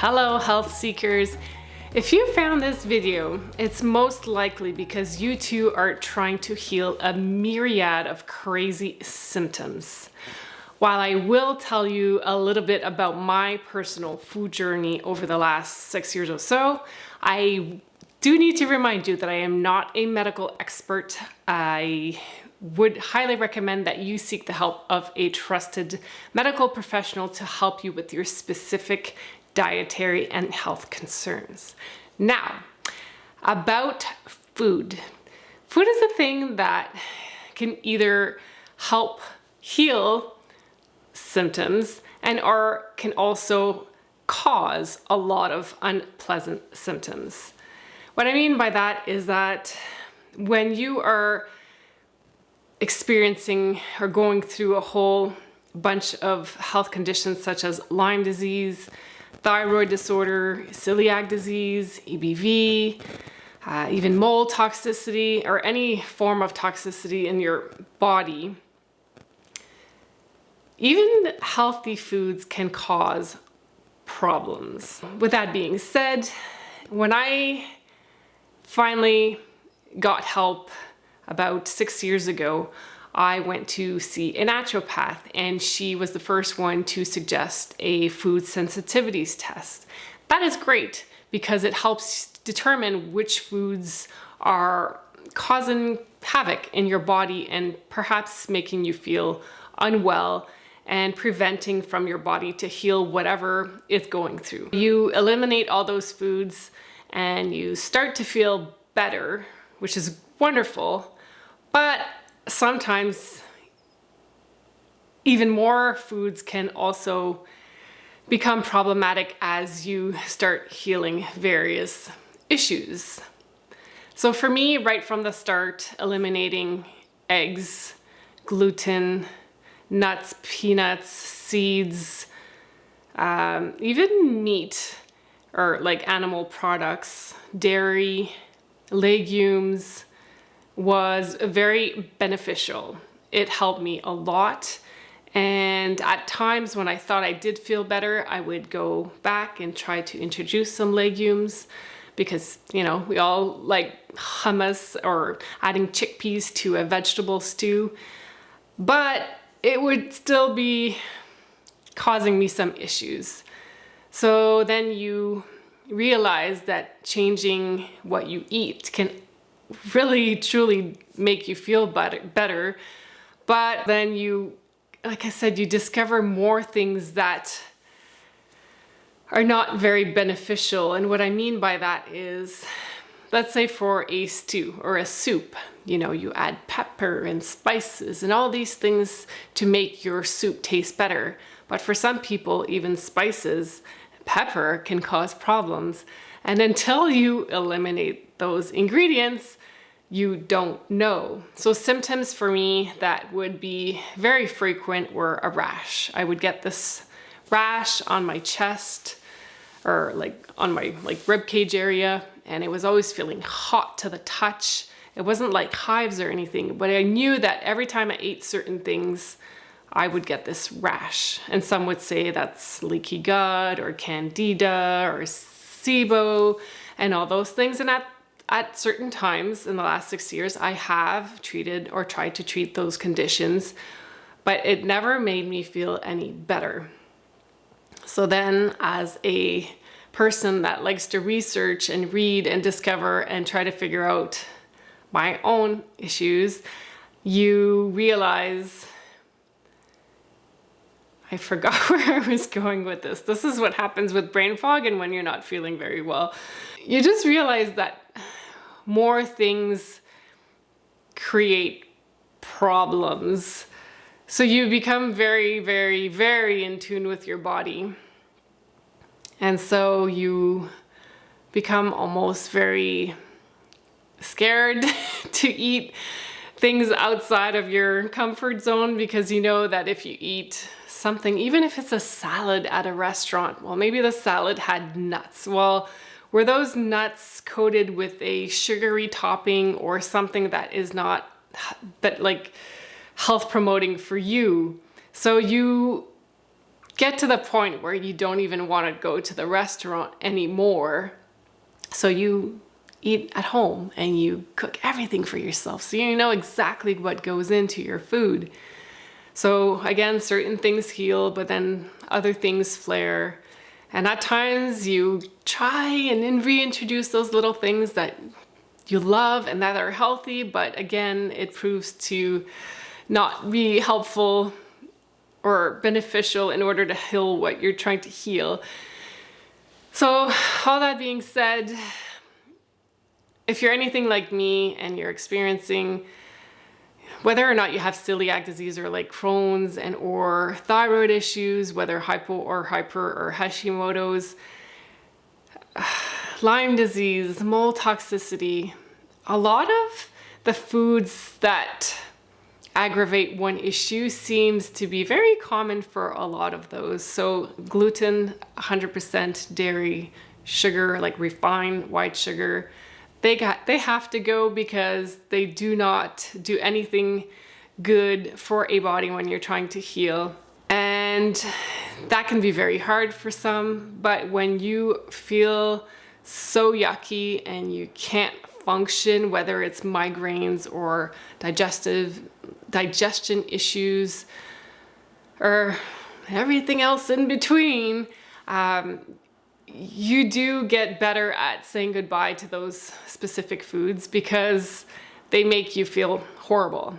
Hello, health seekers. If you found this video, it's most likely because you too are trying to heal a myriad of crazy symptoms. While I will tell you a little bit about my personal food journey over the last 6 years or so, I do need to remind you that I am not a medical expert. I would highly recommend that you seek the help of a trusted medical professional to help you with your specific dietary and health concerns. Now, about food. Food is a thing that can either help heal symptoms or can also cause a lot of unpleasant symptoms. What I mean by that is that when you are experiencing or going through a whole bunch of health conditions such as Lyme disease, thyroid disorder, celiac disease, EBV, even mold toxicity, or any form of toxicity in your body, even healthy foods can cause problems. With that being said, when I finally got help about 6 years ago, I went to see a naturopath, and she was the first one to suggest a food sensitivities test. That is great because it helps determine which foods are causing havoc in your body and perhaps making you feel unwell and preventing from your body to heal whatever it's going through. You eliminate all those foods and you start to feel better, which is wonderful, but sometimes even more foods can also become problematic as you start healing various issues. So for me, right from the start, eliminating eggs, gluten, nuts, peanuts, seeds, even meat or like animal products, dairy, legumes, was very beneficial. It helped me a lot. And at times when I thought I did feel better, I would go back and try to introduce some legumes because, you know, we all like hummus or adding chickpeas to a vegetable stew, but it would still be causing me some issues. So then you realize that changing what you eat can really truly make you feel better, but then you, like I said, you discover more things that are not very beneficial. And what I mean by that is, let's say for a stew or a soup, you know, you add pepper and spices and all these things to make your soup taste better. But for some people, even spices, pepper can cause problems. And until you eliminate those ingredients, you don't know. So symptoms for me that would be very frequent were a rash. I would get this rash on my chest or like on my rib cage area, and it was always feeling hot to the touch. It wasn't like hives or anything, but I knew that every time I ate certain things, I would get this rash. And some would say that's leaky gut or candida or SIBO and all those things. And at certain times in the last 6 years, I have treated or tried to treat those conditions, but it never made me feel any better. So then, as a person that likes to research and read and discover and try to figure out my own issues, you realize, I forgot where I was going with this. This is what happens with brain fog and when you're not feeling very well. You just realize that more things create problems. So you become very, very, very in tune with your body. And so you become almost very scared to eat things outside of your comfort zone because you know that if you eat something, even if it's a salad at a restaurant, well, maybe the salad had nuts. Well, were those nuts coated with a sugary topping or something that is not that like health promoting for you? So you get to the point where you don't even want to go to the restaurant anymore. So you eat at home and you cook everything for yourself. So you know exactly what goes into your food. So again, certain things heal, but then other things flare. And at times you try and then reintroduce those little things that you love and that are healthy, but again, it proves to not be helpful or beneficial in order to heal what you're trying to heal. So all that being said, if you're anything like me and you're experiencing, whether or not you have celiac disease or like Crohn's and or thyroid issues, whether hypo or hyper or Hashimoto's, Lyme disease, mold toxicity, a lot of the foods that aggravate one issue seems to be very common for a lot of those. So gluten, 100% dairy, sugar, like refined white sugar, they have to go because they do not do anything good for a body when you're trying to heal. And that can be very hard for some, but when you feel so yucky and you can't function, whether it's migraines or digestion issues or everything else in between, you do get better at saying goodbye to those specific foods because they make you feel horrible.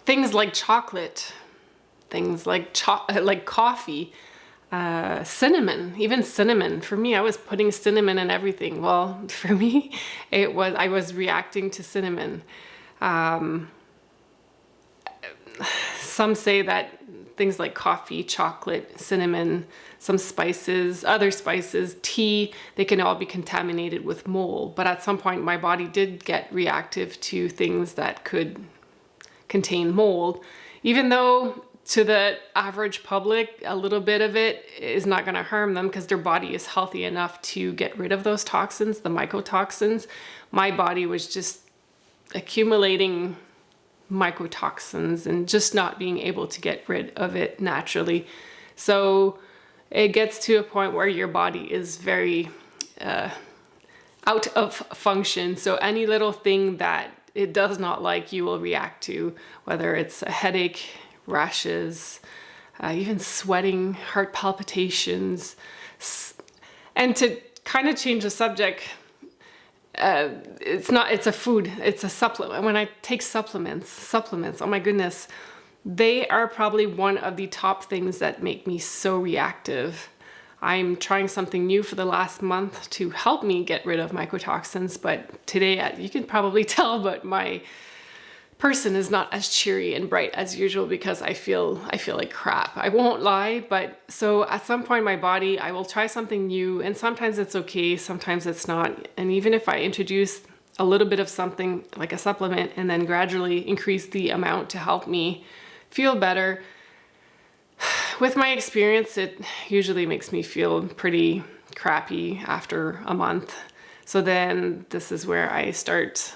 Things like chocolate, things like coffee, cinnamon, even cinnamon. For me, I was putting cinnamon in everything. Well, for me, I was reacting to cinnamon. Some say that things like coffee, chocolate, cinnamon, some spices, other spices, tea, they can all be contaminated with mold. But at some point, my body did get reactive to things that could contain mold, even though to the average public, a little bit of it is not going to harm them because their body is healthy enough to get rid of those toxins, the mycotoxins. My body was just accumulating mycotoxins and just not being able to get rid of it naturally. So it gets to a point where your body is very out of function. So any little thing that it does not like, you will react to, whether it's a headache, rashes, even sweating, heart palpitations. And to kind of change the subject, it's a food, it's a supplement. When I take supplements, oh my goodness, they are probably one of the top things that make me so reactive. I'm trying something new for the last month to help me get rid of mycotoxins, but today, you can probably tell, but my person is not as cheery and bright as usual because I feel like crap. I won't lie, but so at some point in my body, I will try something new, and sometimes it's okay, sometimes it's not. And even if I introduce a little bit of something like a supplement and then gradually increase the amount to help me feel better, with my experience, it usually makes me feel pretty crappy after a month. So then this is where I start,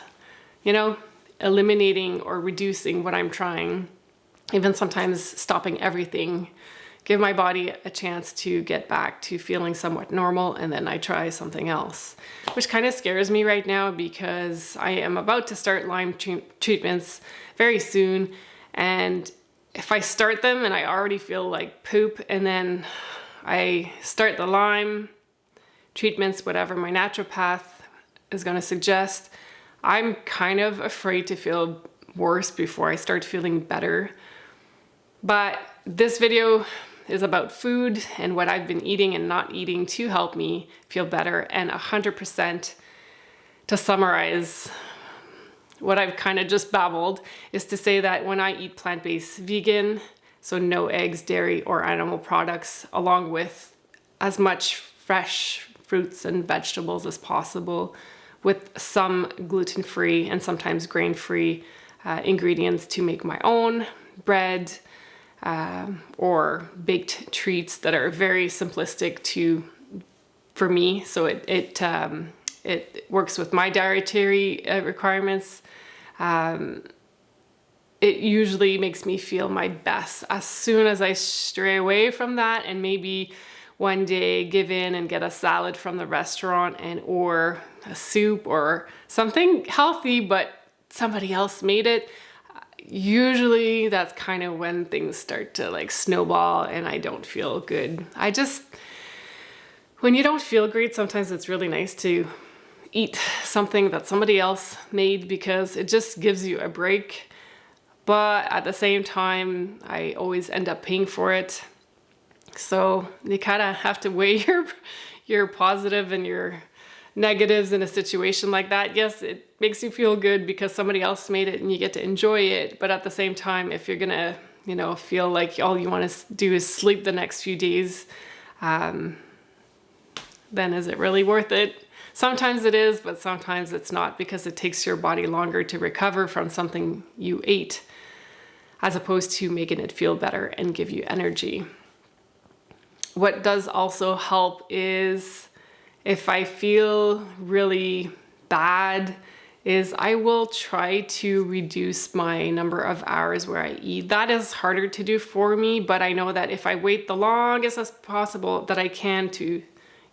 eliminating or reducing what I'm trying, even sometimes stopping everything, give my body a chance to get back to feeling somewhat normal, and then I try something else, which kind of scares me right now because I am about to start Lyme treatments very soon, and if I start them and I already feel like poop, and then I start the Lyme treatments, whatever my naturopath is going to suggest, I'm kind of afraid to feel worse before I start feeling better. But this video is about food and what I've been eating and not eating to help me feel better. And 100% to summarize what I've kind of just babbled is to say that when I eat plant-based vegan, so no eggs, dairy, or animal products, along with as much fresh fruits and vegetables as possible, with some gluten-free and sometimes grain-free ingredients to make my own bread or baked treats that are very simplistic for me. So it works with my dietary requirements. it usually makes me feel my best. As soon as I stray away from that and maybe one day give in and get a salad from the restaurant and or a soup or something healthy, but somebody else made it, usually that's kind of when things start to like snowball and I don't feel good. When you don't feel great, sometimes it's really nice to eat something that somebody else made because it just gives you a break. But at the same time, I always end up paying for it. So you kind of have to weigh your positive and your negatives in a situation like that. Yes, it makes you feel good because somebody else made it and you get to enjoy it. But at the same time, if you're gonna, feel like all you want to do is sleep the next few days, then is it really worth it? Sometimes it is, but sometimes it's not because it takes your body longer to recover from something you ate, as opposed to making it feel better and give you energy. What does also help is if I feel really bad, is I will try to reduce my number of hours where I eat. That is harder to do for me, but I know that if I wait the longest as possible that I can to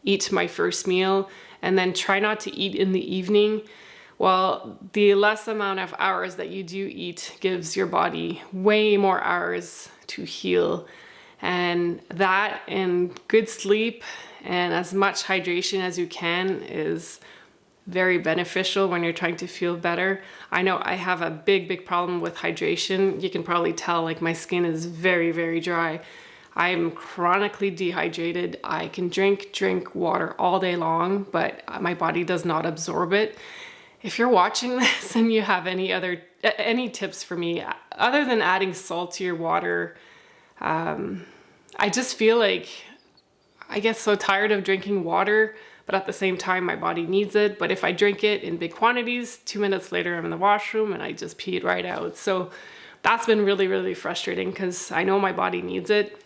eat my first meal and then try not to eat in the evening, well, the less amount of hours that you do eat gives your body way more hours to heal. And that and good sleep and as much hydration as you can is very beneficial when you're trying to feel better. I know I have a big problem with hydration. You can probably tell, like, my skin is very, very dry. I'm chronically dehydrated. I can drink water all day long, but my body does not absorb it. If you're watching this and you have any tips for me, other than adding salt to your water, I just feel like I get so tired of drinking water, but at the same time, my body needs it. But if I drink it in big quantities, 2 minutes later, I'm in the washroom and I just pee it right out. So that's been really, really frustrating because I know my body needs it.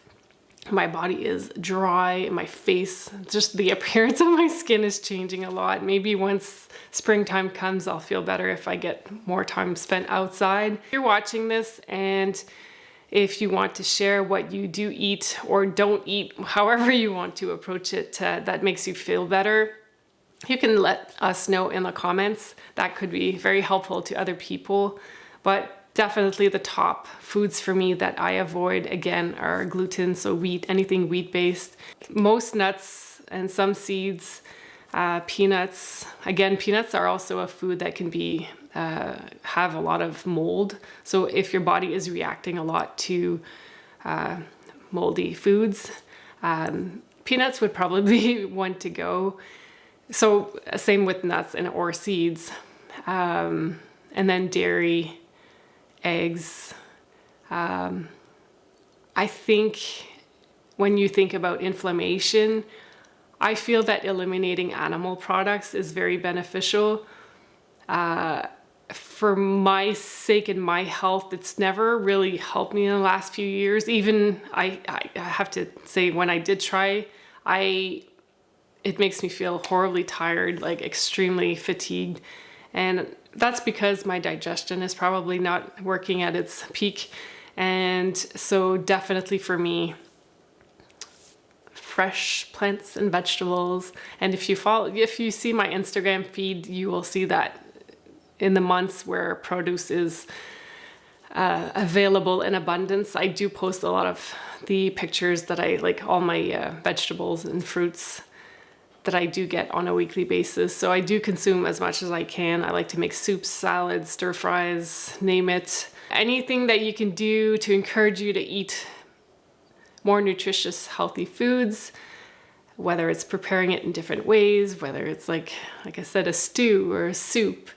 My body is dry, my face, just the appearance of my skin is changing a lot. Maybe once springtime comes, I'll feel better if I get more time spent outside. If you're watching this and if you want to share what you do eat or don't eat, however you want to approach it, that makes you feel better, you can let us know in the comments. That could be very helpful to other people. But definitely the top foods for me that I avoid, again, are gluten, so wheat, anything wheat-based. Most nuts and some seeds, peanuts. Again, peanuts are also a food that can be have a lot of mold. So if your body is reacting a lot to moldy foods, peanuts would probably be one to go. So same with nuts and or seeds. And then dairy, eggs. I think when you think about inflammation, I feel that eliminating animal products is very beneficial. For my sake and my health, it's never really helped me in the last few years. Even I have to say, when I did try, it makes me feel horribly tired, like extremely fatigued. And that's because my digestion is probably not working at its peak. And so definitely for me, fresh plants and vegetables. And if you see my Instagram feed, you will see that in the months where produce is available in abundance, I do post a lot of the pictures that I like, all my vegetables and fruits that I do get on a weekly basis. So I do consume as much as I can. I like to make soups, salads, stir fries, name it. Anything that you can do to encourage you to eat more nutritious, healthy foods, whether it's preparing it in different ways, whether it's like I said, a stew or a soup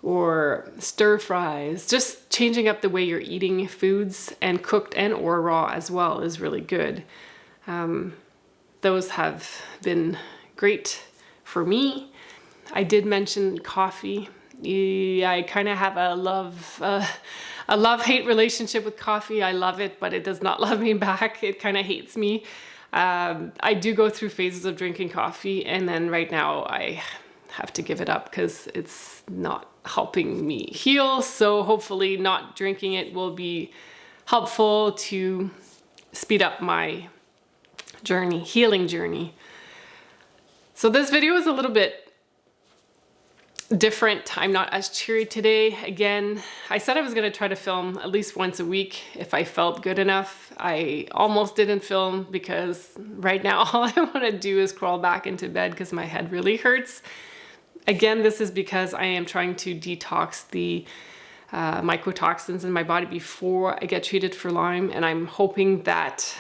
or stir fries, just changing up the way you're eating foods, and cooked and or raw as well is really good. Those have been great for me. I did mention coffee. I kind of have a love-hate relationship with coffee. I love it, but it does not love me back. It kind of hates me. I do go through phases of drinking coffee, and then right now I have to give it up because it's not helping me heal. So hopefully not drinking it will be helpful to speed up my journey, healing journey. So this video is a little bit different. I'm not as cheery today. Again, I said I was going to try to film at least once a week if I felt good enough. I almost didn't film because right now all I want to do is crawl back into bed because my head really hurts. Again, this is because I am trying to detox the mycotoxins in my body before I get treated for Lyme, and I'm hoping that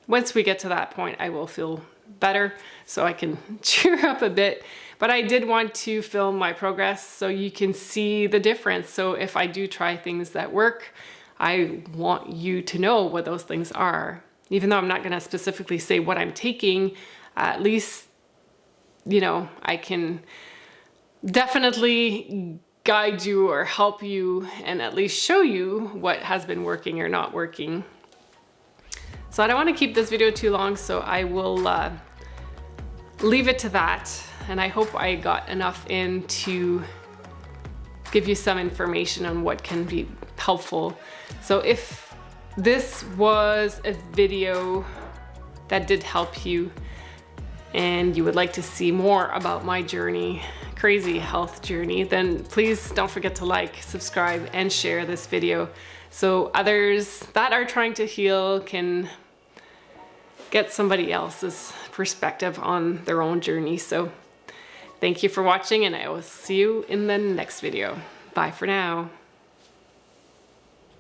once we get to that point, I will feel better so I can cheer up a bit. But I did want to film my progress so you can see the difference. So if I do try things that work, I want you to know what those things are. Even though I'm not going to specifically say what I'm taking, at least, you know, I can definitely guide you or help you and at least show you what has been working or not working. So I don't want to keep this video too long, so I will leave it to that. And I hope I got enough in to give you some information on what can be helpful. So if this was a video that did help you and you would like to see more about my journey, crazy health journey, then please don't forget to like, subscribe, and share this video so others that are trying to heal can get somebody else's perspective on their own journey. So thank you for watching, and I will see you in the next video. Bye for now.